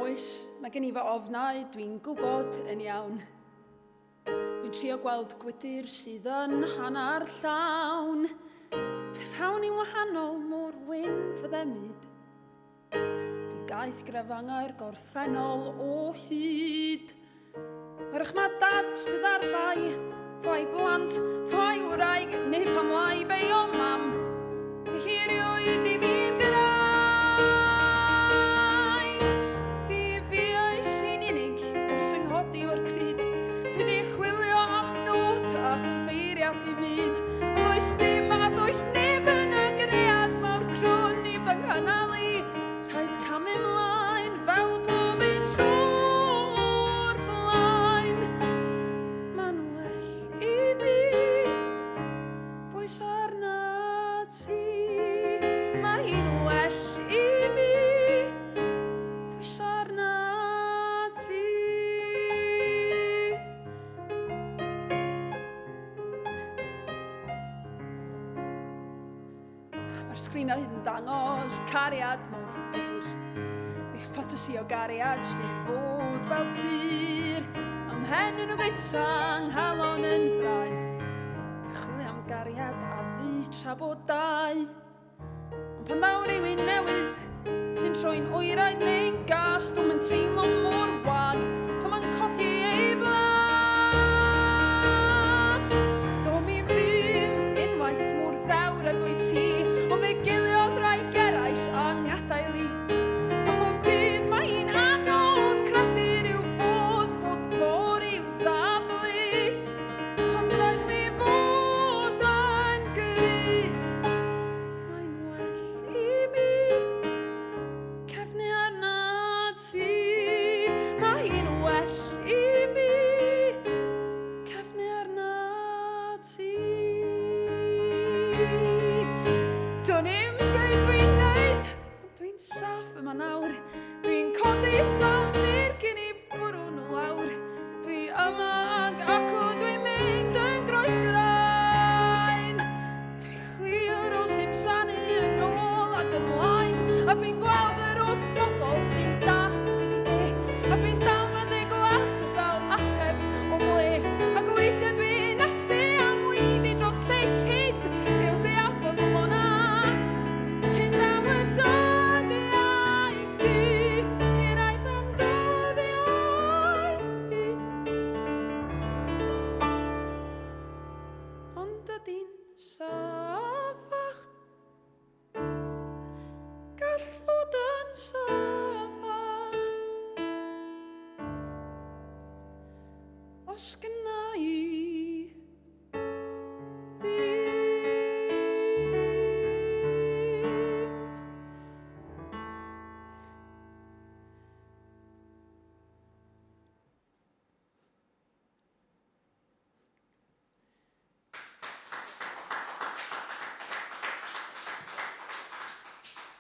Oes, mae gen I fy ofnau, dwi'n gwybod yn iawn. Dwi'n trio gweld gwydr sydd yn hanner llawn. Fe fawn i'n wahanol mor wyn fydde myd. Dwi'n gaeth grefangau'r gorffennol o hyd. Hwyrach mae dad sydd ar fai blant, fai wraig, neu pamlau bei o mam. Fy hiriwyd I fi'r Gymraeg. Fi oes sy'n unig ers ynghodi o'r cryd. Dwi di chwilio am nod a chyfeiriad I myd. Does dim a does neb yn y gread mawr crwn I fy nghynnal I. Rhaid cam ymlaen fel bob un tro'r blaen. Ma'n well I mi bwys arna ti. Mae hi'n well I mi bwys arna ti. Mae'r sgrin hyn yn dangos cariad mor byr. Ei ffantasi o gariad sy'n fod fel dyr. Am hen yn o gyntang, halon yn ffrau. Cychwilio am gariad a fi tra bod dau. Ond pan ddawr rywun newydd sy'n troi'n oeraidd neu'n gas, dwi'n yn teimlo mor wag pan ma'n colli ei blas. Do mi ddim unwaith mor ddawr ag wyt ti, ond fe giliodd rai gerais a ngadael I. A bob dydd mae hi'n anodd credu ryw fodd bod for i'w ddaflu. Ond rhaid mi fod yn gyrru. Mae'n well I mi cefnu arna ti. Mae hi'n well I mi cefnu arna ti. Do'n I'm be dwi'n neud, ond dwi'n saff yma nawr. Dwi'n codi llaw